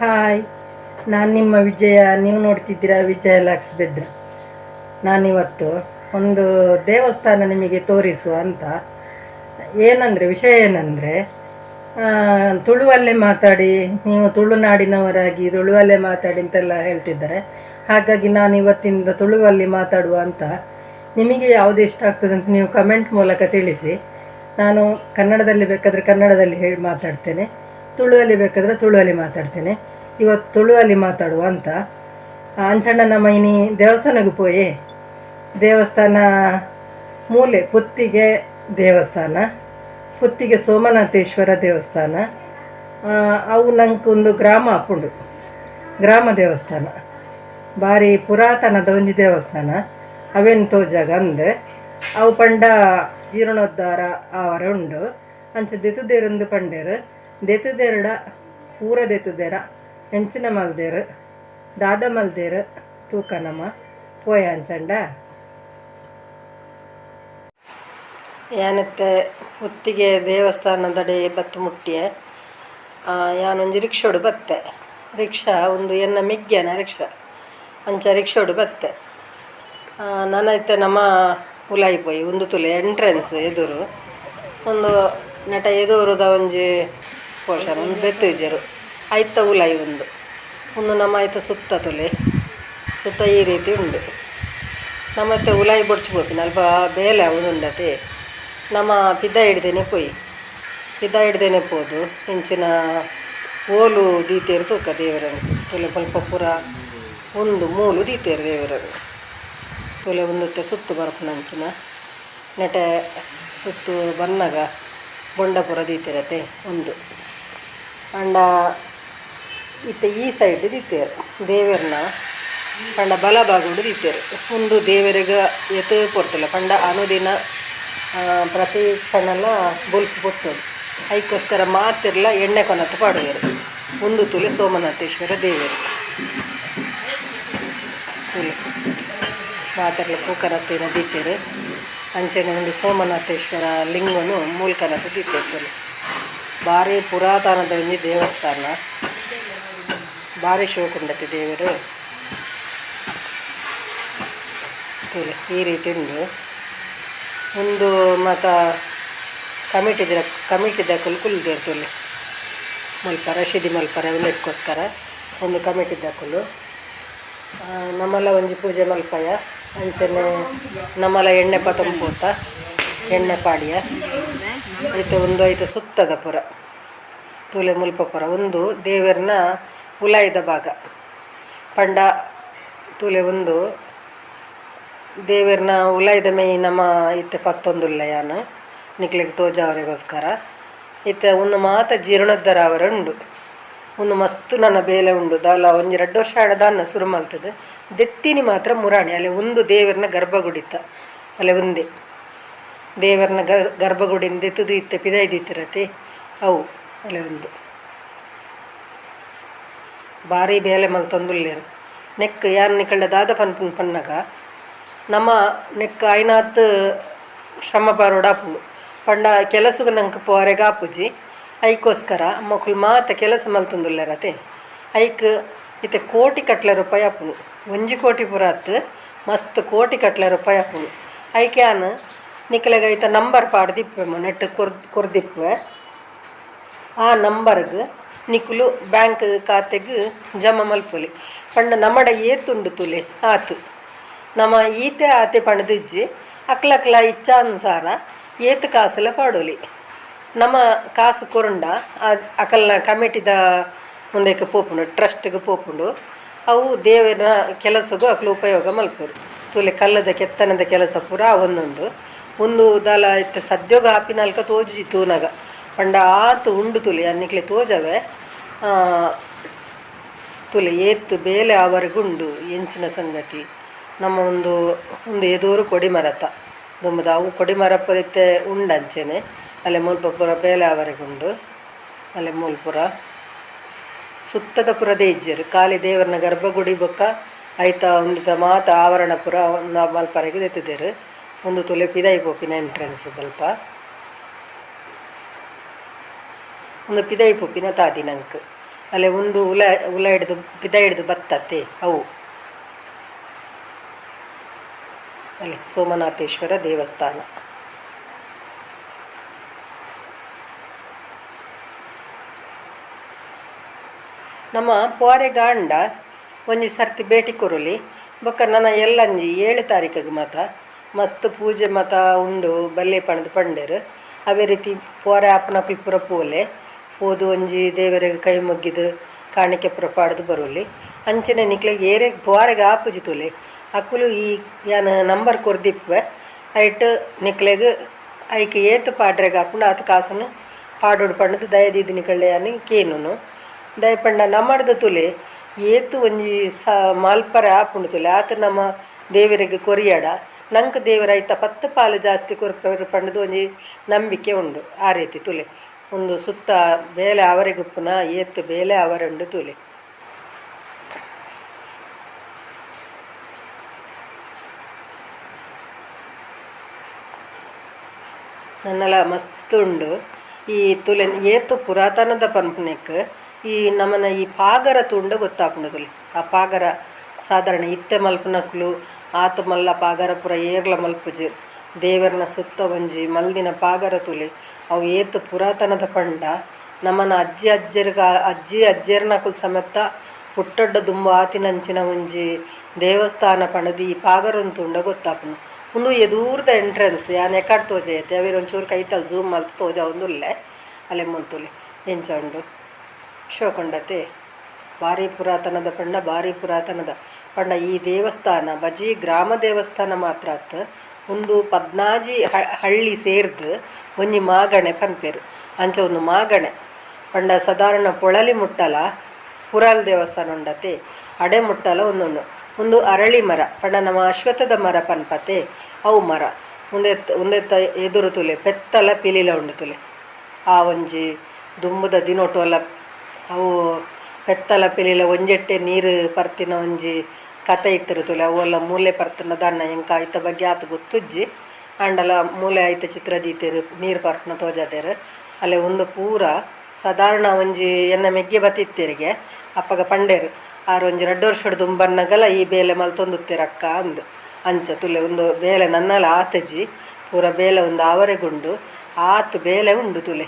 Hi, ನಾನು ನಿಮ್ಮ ವಿಜಯ. ನೀವು ನೋಡ್ತಿದ್ದೀರಾ ವಿಜಯ ಲಕ್ಸ್ ಬೆದ್ರ. ನಾನಿವತ್ತು ಒಂದು ದೇವಸ್ಥಾನ ನಿಮಗೆ ತೋರಿಸುವ ಅಂತ. ವಿಷಯ ಏನಂದರೆ, ತುಳುವಲ್ಲೇ ಮಾತಾಡಿ, ನೀವು ತುಳುನಾಡಿನವರಾಗಿ ತುಳುವಲ್ಲೇ ಮಾತಾಡಿ ಅಂತೆಲ್ಲ ಹೇಳ್ತಿದ್ದಾರೆ. ಹಾಗಾಗಿ ನಾನು ಇವತ್ತಿಂದ ತುಳುವಲ್ಲಿ ಮಾತಾಡುವ ಅಂತ. ನಿಮಗೆ ಯಾವುದು ಇಷ್ಟ ಆಗ್ತದೆ ಅಂತ ನೀವು ಕಮೆಂಟ್ ಮೂಲಕ ತಿಳಿಸಿ. ನಾನು ಕನ್ನಡದಲ್ಲಿ ಬೇಕಾದರೆ ಕನ್ನಡದಲ್ಲಿ ಮಾತಾಡ್ತೇನೆ, ತುಳುವಲ್ಲಿ ಬೇಕಾದರೆ ತುಳುವಲ್ಲಿ ಮಾತಾಡ್ತೇನೆ. ಇವತ್ತು ತುಳುವಲ್ಲಿ ಮಾತಾಡುವ ಅಂತ. ಅಂಚಣ್ಣನ ಮೈನಿ ದೇವಸ್ಥಾನಕ್ಕೆ ಪೋಯಿ, ದೇವಸ್ಥಾನ ಮೂಲೆ ಪುತ್ತಿಗೆ ದೇವಸ್ಥಾನ, ಪುತ್ತಿಗೆ ಸೋಮನಾಥೇಶ್ವರ ದೇವಸ್ಥಾನ. ಅವು ನಂಗೆ ಒಂದು ಗ್ರಾಮ ಅಪ್ಪುಂಡು, ಗ್ರಾಮ ದೇವಸ್ಥಾನ ಭಾರಿ ಪುರಾತನದ ಒಂಜಿ ದೇವಸ್ಥಾನ. ಅವೇನು ತೋಜಾಗ ಅಂದರೆ ಅವು ಪಂಡ ಜೀರ್ಣೋದ್ಧಾರ ಆವರ ಉಂಡು. ಅಂಚ ದೆತ್ತುದೇರೊಂದು ಪಂಡೇರು, ದೆತ್ತುದೇರಡ ಪೂರ ದೆತ್ತುದೇರ ಹೆಂಚಿನ ಮಲ್ದೇರು ದಾದ ಮಲ್ದೇರು ತೂಕನಮ್ಮ ಪೋಯ ಅಂಚಂಡ. ಯಾನತ್ತೆ ಪುತ್ತಿಗೆ ದೇವಸ್ಥಾನದಡಿ ಬತ್ತು ಮುಟ್ಟಿಯೆ ಯಾನೊಂಜಿ ರಿಕ್ಷೋಡು ಬತ್ತೆ. ರಿಕ್ಷಾ ಒಂದು ಎನ್ನ ಮಿಗ್ಗ್ಯನ ರಿಕ್ಷಾ ಅಂಚ ರಿಕ್ಷೋಡು ಬತ್ತೆ. ನಾನೈತೆ ನಮ್ಮ ಉಲಾಯಿ ಪೋಯಿ ಒಂದು ತುಲೆ ಎಂಟ್ರೆನ್ಸ್ ಎದುರು ಒಂದು ನಟ ಎದುರುದ ಒಂಜಿ ಪೋಷನ್ ಒಂದು ಬೆತ್ತೇಜರು ಐತ ಉಲಾಯಿ ಒಂದು ನಮ್ಮ ಐತ ಸುತ್ತ ತುಲೆ ಸುತ್ತ ಈ ರೀತಿ ಉಂಡು. ನಮ್ಮತ್ತೆ ಉಲಾಯಿ ಬೊಡ್ಚಿಬೋಪಿನ ಅಲ್ಪ ಬೇಲೆ ಅವನುಂಡತೆ ನಮ್ಮ ಪಿದ್ದ ಹಿಡ್ದೇನೆ ಪೋದು ಇಂಚಿನ ಓಲು ದೀತೇರು ತೂಕ ದೇವರನ್ನು ತುಲೆ ಸ್ವಲ್ಪ ಪುರ ಒಂದು ಮೂಲು ದೀತೇರು ದೇವರನ್ನು ತುಲೆ ಒಂದತ್ತೆ ಸುತ್ತು ಬರ್ಪುನಂಚಿನ ನೆಟೆ ಸುತ್ತು ಬನ್ನಗ ಬೊಂಡಪುರ ದೀತಿರತ್ತೆ ಒಂದು ಅಂಡ ಇತ್ತ ಈ ಸೈಡ್ ದೀತೇರು ದೇವರನ್ನ ಪಂಡ ಬಲಭಾಗುಡು ದೀತೇರು ಒಂದು ದೇವರಿಗೆ ಎತ್ತು ಕೊಡ್ತಿಲ್ಲ ಪಂಡ ಅನುದಿನ ಪ್ರತಿ ಕ್ಷಣಲ್ಲ ಬೊಲ್ಪು ಕೊಟ್ಟೋದು ಅದಕ್ಕೋಸ್ಕರ ಮಾತಿರಲ್ಲ ಎಣ್ಣೆ ಕೊನತ್ತು ಪಾಡುವರು ಒಂದು ತುಲೆ ಸೋಮನಾಥೇಶ್ವರ ದೇವರು ತುಲೆ ಮಾತಿರಲ್ಲ ಪೂಕನತ್ತಿನ ದೀತೇರು ಅಂಚೆನೆ ಒಂದು ಸೋಮನಾಥೇಶ್ವರ ಲಿಂಗನು ಮೂಲ್ಕನತ್ತು ದೀತೇರು ತುಲೆ ಭಾರಿ ಪುರಾತನದ ಒಂಜಿ ದೇವಸ್ಥಾನ. ಭಾರಿ ಶೋಕುಂಡತಿ ದೇವರು ತುಲೆ ಈ ರೀತಿ ಉಂಡು. ಒಂದು ಮತ್ತು ಕಮಿಟಿದ ಕುಲ್ದೇರು ತುಲೆ ಮಲ್ಪರ ಶಿದಿ ಮಲ್ಪರ ಉಲ್ಲೆಕ್ಕೋಸ್ಕರ ಒಂದು ಕಮಿಟಿದ್ದಕ್ಕಲು ನಮ್ಮಲ್ಲ ಒಂಜಿ ಪೂಜೆ ಮಲ್ಪಯ ಅಂಚನೆ ನಮ್ಮಲ್ಲ ಎಣ್ಣೆ ಪತಂಪೋತ ಎಣ್ಣೆ ಪಾಡಿಯ ಐತೆ ಒಂದು ಐತೆ ಸುತ್ತದ ಪುರ ತುಲೆ ಮುಲ್ಪಪುರ ಒಂದು ದೇವರನ್ನ ಉಲಾಯಿದ ಭಾಗ ಪಂಡ ತುಲೆ ಒಂದು ದೇವರನ್ನ ಉಲಾಯಿದ ಮೈ ನಮ್ಮ ಇತ್ತೆ ಪತ್ತೊಂದುಲ್ಲ ಯಾನು ನಿಕ್ಲಿಗೆ ತೋಜಾವರಿಗೋಸ್ಕರ ಇತ್ತೆ ಒಂದು ಮಾತ ಜೀರ್ಣೋದ್ಧಾರ ಅವರ ಉಂಡು. ಒಂದು ಮಸ್ತ್ ನನ್ನ ಬೇಲೆ ಉಂಡು ದಾಲ ಒಂಜಿ 2 ವರ್ಷ ಆಡದಾನ ಶುರು ಮಲ್ತದೆ. ದೆತ್ತಿನಿ ಮಾತ್ರ ಮುರಾಣಿ ಅಲ್ಲಿ ಒಂದು ದೇವರನ್ನ ಗರ್ಭಗುಡಿತ ಅಲ್ಲೇ ಒಂದೇ ದೇವರನ್ನ ಗರ್ಭಗುಡಿಯಿಂದ ಎತ್ತದು ಇತ್ತೆ ಪಿದೈದಿತ್ತಿರತ್ತೆ ಅವು ಅಲ್ಲೇ ಒಂದು ಭಾರಿ ಬೇಲೆ ಮಲ್ತೊಂದುಲ್ಲೇರು ನೆಕ್ ಯಾನ್ ನಿಕಳ್ಳ ದಾದ ಪನ್ನಗ ನಮ್ಮ ನೆಕ್ ಐನಾತ್ ಶ್ರಮ ಪಾರೋಡಾಪುಂಡು ಪಂಡ ಕೆಲಸಕ್ಕೆ ನಂಗೆ ಪೋರೆಗೆ ಆಪುಜಿ ಐಕೋಸ್ಕರ ಮಕ್ಕಳು ಮಾತ ಕೆಲಸ ಮಲ್ತೊಂದುಲ್ಲೇರತೆ ಐಕ್ ಇತ್ತೆ ಕೋಟಿ ಕಟ್ಲೆ ರೂಪಾಯಿ ಆಪುನು 1 ಕೋಟಿ ಪುರಾತ್ ಮಸ್ತ್ ಕೋಟಿ ಕಟ್ಲೆ ರೂಪಾಯಿ ಆಪುನು ಐಕೆ ಯಾನು ನಿಕ್ಲೆಗೆ ಐತ ನಂಬರ್ ಪಾಡ್ದಿಪ್ಪೆ ನೆಟ್ ಕೊರ್ದಿಪ್ಪೆ ಆ ನಂಬರ್ಗೆ ನಿಕ್ಲು ಬ್ಯಾಂಕ್ ಖಾತೆಗೆ ಜಮಾ ಮಲ್ಪೊಲಿ ಪಂಡ ನಮ್ಮಡ ಏತುಂಡು ತುಲೆ ಆತು ನಮ್ಮ ಈತೆ ಆತೆ ಪಣದಿಜ್ಜಿ ಅಕ್ಲಕ್ಲ ಇಚ್ಛಾನುಸಾರ ಏತು ಕಾಸೆಲ್ಲ ಪಾಡೋಲಿ ನಮ್ಮ ಕಾಸು ಕೊರಂಡ ಅಕಲ್ನ ಕಮಿಟಿದ ಮುಂದಕ್ಕೆ ಪೋಪುಂಡು ಟ್ರಸ್ಟ್ಗೆ ಪೋಪುಂಡು ಅವು ದೇವರ ಕೆಲಸಗೂ ಅಕ್ಲು ಉಪಯೋಗ ಮಲ್ಪರು ತುಲೆ ಕಲ್ಲದ ಕೆತ್ತನದ ಕೆಲಸ ಪೂರ ಒಂದೊಂದು ಒಂದು ದಾಲ ಇತ್ತ ಸದ್ಯೋಗ ಆಪಿನಾಲ್ಕ ತೋಜಿ ತೂನಗ ಪಂಡ ಆತು ಉಂಡು ತುಲೆ ಅನ್ನಿಕ್ಲೆ ತೋಜವೆ ತುಲೆ ಏತ್ತು ಬೇಲೆ ಅವರಿಗುಂಡು ಎಂಚಿನ ಸಂಗತಿ. ನಮ್ಮ ಒಂದು ಎದೂರು ಕೊಡಿಮರತ ದುಂಬದ ಅವು ಕೊಡಿಮರಪುರಿತ್ತೆ ಉಂಡಂಚೆನೆ ಅಲ್ಲೇ ಮೂಲ್ಪುರ ಬೇಲೆ ಅವರಿಗುಂಡು ಅಲ್ಲೇ ಮೂಲ್ಪುರ ಸುತ್ತದ ಪುರದ ಇಜ್ಜರು ಖಾಲಿ ದೇವರನ್ನ ಗರ್ಭಗುಡಿ ಬೊಕ್ಕ ಐತ ಒಂದಿತ ಮಾತ ಆವರಣ ಪುರ ಮಲ್ಪರೆಗೆ ದೆತ್ತಿದ್ದೇರು ಒಂದು ತುಲೆ ಪಿದೈ ಪೋಪಿನ ಎಂಟ್ರೆನ್ಸ್ ಸ್ವಲ್ಪ ಒಂದು ಪಿದೈ ಪೊಪ್ಪಿನ ತಾದಿ ನಂಗೆ ಅಲ್ಲೇ ಒಂದು ಉಲ ಹಿಡ್ದು ಬಿದ ಹಿಡ್ದು ಬತ್ತತೆ ಅವು ಅಲ್ಲಿ ಸೋಮನಾಥೇಶ್ವರ ದೇವಸ್ಥಾನ. ನಮ್ಮ ಪೋರೆ ಗಾಂಡ ಒಂಜಿ ಸರ್ತಿ ಭೇಟಿ ಕೊರಲಿ ಬೊಕ್ಕ ನನ್ನ ಎಲ್ಲಂಜಿ 7 ತಾರೀಕಿಗೆ ಮಾತ ಮಸ್ತ್ ಪೂಜೆ ಮಾತ ಉಂಡು ಬಲ್ಲೆ ಪಣದು ಪಂಡೇರು. ಅವೇ ರೀತಿ ಪೋರೆ ಆಪನಕುಲು ಪೂರ ಪೋಲೆ ಪೋದು ಒಂಜಿ ದೇವರಿಗೆ ಕೈ ಮುಗ್ಗಿದು ಕಾಣಿಕೆ ಪುರ ಪಾಡ್ದು ಬರೋಲಿ. ಅಂಚನೆ ನಿಕ್ಲೆಗೆ ಏರೆ ಪೋರೆಗೆ ಆಪುಜಿ ತುಲೆ ಅಕ್ಕುಲು ಈ ಯಾನ ನಂಬರ್ ಕೊರ್ದಿಪ್ಪೆ ಐಟ್ ನಿಕ್ಲೆಗೆ ಐಕೆ ಏತು ಪಾಡ್ರೆಗೆ ಹಾಕೊಂಡು ಆತ ಕಾಸನ್ನು ಪಾಡೋಡು ಪಂಡದು ದಯದೀದು ನಿಕಳ್ಳೆ అని ಕೇನುನು ದಯಪಂಡ ನಮ್ಮಡ್ದು ತುಲೆ ಏತು ಒಂಜಿ ಮಾಲ್ಪರೆ ಆಪುಂಡು ತುಲೆ ಆತ ನಮ್ಮ ದೇವರಿಗೆ ಕೊರಿಯಾಡ ನಂಗೆ ದೇವರ ಐತ 10 ಪಾಲು ಜಾಸ್ತಿ ಕೊರ್ಪರು ಪಂಡದು ಒಂಜಿ ನಂಬಿಕೆ ಉಂಡು. ಆ ರೀತಿ ತುಲೆ ಒಂದು ಸುತ್ತ ಬೇಲೆ ಅವರಿಗುಪ್ಪುನ ಏತ್ತು ಬೇಲೆ ಅವರುಂಡು ತುಲೆ. ನನ್ನೆಲ್ಲ ಮಸ್ತ್ ಉಂಡು ಈ ತುಲೆ ಏತು ಪುರಾತನದ ಪಂಪನೆಕ್ ಈ ನಮ್ಮನ ಈ ಪಾಗರ ತುಂಡ ಗೊತ್ತಾಪುಂಡು ತುಲೆ. ಆ ಪಾಗರ ಸಾಧಾರಣ ಇತ್ತೆ ಮಲ್ಪನಕ್ಲು ಆತ ಮಲ್ಲ ಪಾಗರ ಪುರ ಏರ್ಲ ಮಲ್ಪುಜಿ ದೇವರನ ಸುತ್ತ ಒಂಜಿ ಮಲ್ದಿನ ಪಾಗರ ತುಲೆ ಅವು ಏತು ಪುರಾತನದ ಪಂಡ ನಮ್ಮನ ಅಜ್ಜಿ ಅಜ್ಜೇರ್ನಕುಲು ಸಮೇತ ಪುಟ್ಟಡ್ಡ ದುಂಬು ಆತಿನಂಚಿನ ಒಂಜಿ ದೇವಸ್ಥಾನ ಪಂಡದು ಈ ಪಾಗರನ್ ತುಂಡ ಗೊತ್ತಾಪುಂಡು. ಒಂದು ಎದೂರ್ದ ಎಂಟ್ರೆನ್ಸ್ ಯಾನ್ ಎಕಡ್ ತೋಜೈತೆ ಅವೇ ಒಂಚೂರು ಕೈತಲ್ಲಿ ಝೂಮ್ ಮಲ್ತು ತೋಜ ಒಂದುಲ್ಲೆ ಅಲ್ಲೇ ಮುಂತುಲೆ ಎಂಚ ಉಂಡು ಶೋಕಂಡತೆ ಭಾರಿ ಪುರಾತನದ ಪಂಡ ಭಾರಿ ಪುರಾತನದ ಪಂಡ. ಈ ದೇವಸ್ಥಾನ ಬಜಿ ಗ್ರಾಮ ದೇವಸ್ಥಾನ ಮಾತ್ರ ಅತ್ತ ಒಂದು 14 ಹಳ್ಳಿ ಸೇರ್ದು ಒಂಜಿ ಮಾಗಣೆ ಪನ್ಪೇರು ಅಂಚ ಒಂದು ಮಾಗಣೆ ಪಂಡ ಸಾಧಾರಣ ಪೊಳಲಿ ಮುಟ್ಟಲ ಪುರಾಲ್ ದೇವಸ್ಥಾನ ಉಂಡತೆ ಅಡೆ ಮುಟ್ಟಲ ಒಂದು ಅರಳಿ ಮರ ಪಂಡ ನಮ್ಮ ಅಶ್ವತ್ಥದ ಮರ ಪನ್ಪತೆ ಅವು ಮರ ಒಂದೆತ್ತ ಎದುರು ತುಲೆ ಪೆತ್ತಲ ಪಿಲಿಲ ಉಂಡು ತುಲೆ ಆ ಒಂಜಿ ದುಂಬುದ ದಿನೋಟೋಲ ಅವು ಪೆತ್ತಲ ಪಿಲಿಲ ಒಂಜೆಟ್ಟೆ ನೀರು ಪರ್ತಿನ ಒಂಜಿ ಕತೆ ಇತ್ತಿರು ತುಲೆ ಅವೆಲ್ಲ ಮೂಲೆ ಪರ್ತಿನ ದಣ್ಣ ಎಂಕ ಐತ ಬಗ್ಗೆ ಆತ ಗೊತ್ತುಜ್ಜಿ ಅಂಡಲ ಮೂಲೆ ಐತ ಚಿತ್ರ ದೀತೆರು ನೀರು ಪರ್ತಿನ ತೋಜಾದೇರು ಅಲ್ಲೇ ಒಂದು ಪೂರ ಸಾಧಾರಣ ಒಂಜಿ ಎನ್ನ ಮೆಗ್ಗೆ ಬತ್ತಿತ್ತೆರಿಗೆ ಅಪ್ಪಗ ಪಂಡೇರು ಆರು ಒಂಜಿ 2 ವರ್ಷದ ದುಂಬನ್ನಗಲ ಈ ಬೇಲೆ ಮಲ್ತೊಂದುತ್ತೆರಕ್ಕ ಅಂದು ಅಂಚ ತುಲೆ ಒಂದು ಬೇಲೆ ನನ್ನಲ ಆತಜಿ ಪೂರ ಬೇಲೆ ಒಂದು ಆವರೆಗುಂಡು ಆತು ಬೇಲೆ ಉಂಡು ತುಲೆ.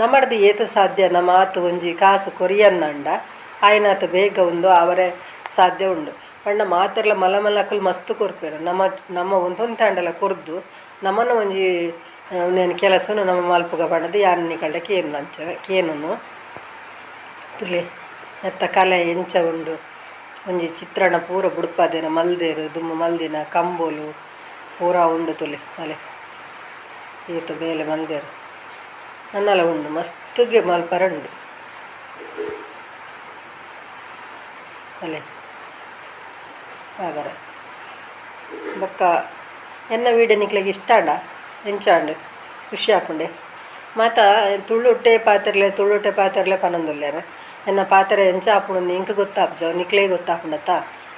ನಮ್ಮಡ್ದು ಏತು ಸಾಧ್ಯ ನಮ್ಮ ಆತು ಒಂಜಿ ಕಾಸು ಕೊರಿಯನ್ನಂಡ ಆಯ್ನಾತ ಬೇಗ ಒಂದು ಅವರೇ ಸಾಧ್ಯ ಉಂಡು ಪಂಡ ಮಾತೆರ್ಲ ಮಲಮಲಕಲು ಮಸ್ತ್ ಕೊರ್ಪೇರು ನಮ್ಮ ಒಂದೊಂದು ತಾಂಡಲ ಕೊರ್ದು ನಮ್ಮನ್ನು ಒಂಜಿ ನೇನು ಕೆಲಸನು ನಮ್ಮ ಮಲ್ಪುಗ ಪಂಡದು ಯಾನಿ ಕಂಡ ಕೇನು ತುಲೆ ಎತ್ತ ಕಲೆ ಎಂಚ ಉಂಡು ಒಂಜಿ ಚಿತ್ರಣ ಪೂರ ಬುಡ್ಪದೇರ ಮಲ್ದೇರು ದುಮ್ಮು ಮಲ್ದಿನ ಕಂಬೋಲು ಪೂರ ಉಂಡು ತುಲೆ ಅಲೆ ಏತು ಬೇಲೆ ಮಲ್ದೇರು ನನ್ನಲ ಉಂಡು ಮಸ್ತ್ಗೆ ಮಲ್ಪರಂಡು ಅಲೆ ಆಗರ ಬೊಕ್ಕ ಎನ್ನ ವೀಡಿಯೋ ನಿಕ್ಲೆಗೆ ಇಷ್ಟ ಆಂಡ ಎಂಚಾಂಡು ಖುಷಿ ಆಪುಂಡೆ ಮಾತ ತುಳುಟ್ಟೆ ಪಾತ್ರೆಲೆ ಪನೊಂದುಲ್ಲೇರು ಎನ್ನ ಪಾತ್ರೆ ಎಂಚ ಆಪುಂಡು ಇಂಕ ಗೊತ್ತಾಪ್ಜ ನಿಕ್ಲೆ ಗೊತ್ತಾಪುಂಡತ್ತ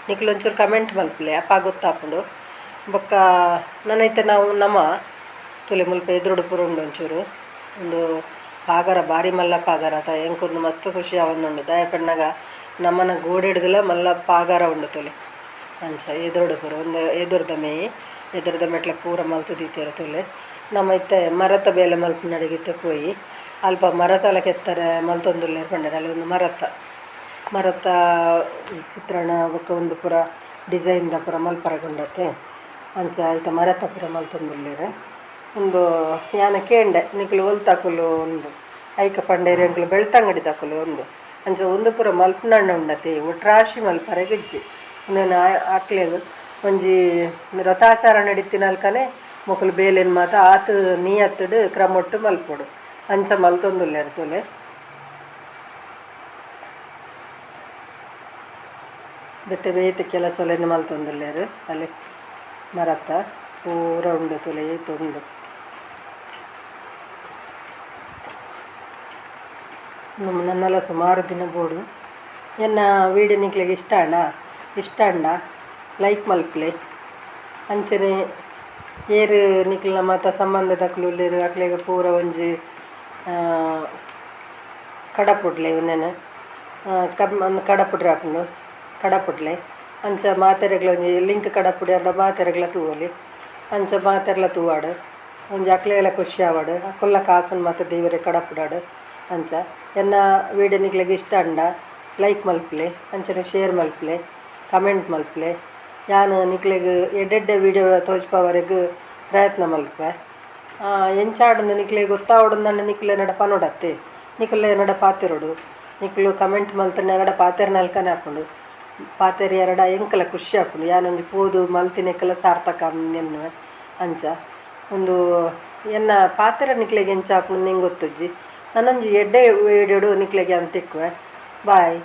ನಿಕ್ಲು ಒಂಚೂರು ಕಮೆಂಟ್ ಮಲ್ಪಲೆ ಅಪ್ಪ ಗೊತ್ತಾಪುಂಡು ಬೊಕ್ಕ ನನ್ನೈತೆ ನಾವು ನಮ್ಮ ತುಲೆ ಮುಲ್ಪ ಎದುರುಡು ಪೂರ ಉಂಡು ಒಂಚೂರು ಒಂದು ಪಾಗರ ಭಾರಿ ಮಲ್ಲ ಪಾಗರ ಆತ ಎಂಕೊಂದು ಮಸ್ತ್ ಖುಷಿ ಅವನ್ನುಂಡು ದಯಪಣ್ಣಗ ನಮ್ಮನ ಗೋಡೆಡ್ದಲ ಮಲ್ಲ ಪಾಗಾರ ಉಂಡು ತುಲೆ ಅಂಚ ಎದುರುಡು ಪೂರ ಒಂದು ಎದುರ್ದ ಮೆಟ್ಲ ಪೂರ ಮಲ್ತು ದೀತಿರು ತುಲೆ ನಮ್ಮ ಇತ್ತೆ ಮರತ ಬೇಲೆ ಮಲ್ಪ ನಡಿಗಿತ್ತೆ ಪೋಯಿ ಅಲ್ಪ ಮರತಲ ಕೆತ್ತಾರೆ ಮಲ್ತೊಂದುಲ್ಲೇರು ಪಂಡರೆ ಅಲ್ಲಿ ಒಂದು ಮರತ ಚಿತ್ರಣ ಬೊಕ್ಕ ಒಂದು ಪೂರ ಡಿಸೈನ್ದ ಪೂರ ಮಲ್ಪರಗೊಂಡತೆ ಅಂಚ ಆಯ್ತ ಮರತ ಪೂರ ಮಲ್ತೊಂದುಲ್ಲೇರು ಒಂದು ಯಾನ ಕೇಂಡೆ ನಿಕ್ಲು ಒಲ್ತಾಕುಲು ಒಂದು ಐಕ ಪಂಡೇರಿ ಅಂಕ್ಲು ಬೆಳ್ತಂಗಡಿ ತಾಕುಲು ಒಂದು ಅಂಚ ಒಂದು ಪೂರ ಮಲ್ಪನಣ್ಣ ಉಂಡತೆ ಒಟ್ರಾಶಿ ಮಲ್ಪರೆ ಗೆಜ್ಜಿ ನಾನು ಆಕ್ಲೇದು ಒಂಜಿ ರಥಾಚಾರ ನಡೀತಿನಲ್ಕನೆ ಮೊಕಲು ಬೇಲೆನ್ ಮಾತ ಆತು ನೀಯತ್ತಡು ಕ್ರಮೊಟ್ಟು ಮಲ್ಪೊಡು ಅಂಚ ಮಲ್ತೊಂದುಲ್ಲೇರು ತುಲೆ ಬೆತ್ತೆ ಬೇಯ್ತು ಕೆಲಸೊಲೆನು ಮಲ್ತೊಂದುಲ್ಲೇರು ಅಲ್ಲಿ ಮರತ ಪೂರ ಉಂಡು ತುಲೆ ಏತು ಉಂಡು ನನ್ನೆಲ್ಲ ಸುಮಾರು ದಿನ ಬೋಡು ಎನ್ನ ವೀಡಿಯೋ ನಿಕ್ಲೆಗೆ ಇಷ್ಟ ಅಂಡ ಲೈಕ್ ಮಲ್ಪಲೆ ಅಂಚನೆ ಏರು ನಿಕ್ಲ ಮಾತ ಸಂಬಂಧದಕ್ಲು ಉಳ್ಳೇರು ಅಕ್ಲೆಗೆ ಪೂರ ಒಂಜಿ ಕಡಪುಡ್ಲೆ ಇವನ್ನೇನು ಕಡಪುಡ್ರೆ ಹಾಕೊಂಡು ಕಡಪುಡ್ಲೆ ಅಂಚ ಮಾತೆರೆಗ್ಲ ಒಂಜಿ ಲಿಂಕ್ ಕಡಪುಡಿ ಅಂಡ ಮಾತೆರೆಗ್ಲ ತೂವೊಲಿ ಅಂಚ ಮಾತೆರ್ಲ ತೂವಾಡು ಒಂಜಿ ಅಕ್ಲೆಗೆಲ್ಲ ಖುಷಿ ಆವಾಡು ಅಕ್ಕೊಲ್ಲ ಕಾಸನ್ ಮಾತ ದೇವರೇ ಕಡಪುಡಾಡು ಅಂಚ ಎನ್ನ ವೀಡಿಯೋ ನಿಕ್ಲೆಗೆ ಇಷ್ಟ ಅಂಡ ಲೈಕ್ ಮಲ್ಪಲೆ ಅಂಚನೆ ಶೇರ್ ಮಲ್ಪಲೆ ಕಮೆಂಟ್ ಮಲ್ಪಲೆ ಯಾನು ನಿಕ್ಲೆಗ್ ಎಡ್ಡೆಡ್ಡೆ ವೀಡಿಯೋ ತೋಜ್ಪವರೆಗೂ ಪ್ರಯತ್ನ ಮಲ್ಪೆ ಎಂಚಾಡಂದು ನಿಕ್ಲೆ ಗೊತ್ತಾವಡಂದಂಡ ನಿಕ್ಲೆ ನಡ ಪನೋಡತ್ತೆ ನಿಕ್ಲೆ ನಡ ಪಾತೆರೋಡು ನಿಕ್ಲು ಕಮೆಂಟ್ ಮಲ್ತನೆ ನಗಡ ಪಾತೆರ್ ನಲ್ಕನೆ ಹಾಕೊಂಡು ಪಾತೆರ್ ಎರಡ ಎಂಕಲ ಖುಷಿ ಹಾಕೊಂಡು ಯಾನೊಂದು ಪೋದು ಮಲ್ತಿನೆಕ್ಕಲ ಸಾರ್ಥಕ ಎನ್ನುವೆ ಅಂಚ ಒಂದು ಎನ್ನ ಪಾತೆರ ನಿಕ್ಲೆಗೆ ಎಂಚ ಹಾಕೊಂಡು ನಿಂಗೆ ಗೊತ್ತುಜ್ಜಿ ನಾನೊಂದು ಎಡ್ಡೆ ವೀಡಿಯೋಡು ನಿಕ್ಲೆಗೆ ಅಂತ ತಿಕ್ಕುವೆ ಬಾಯ್.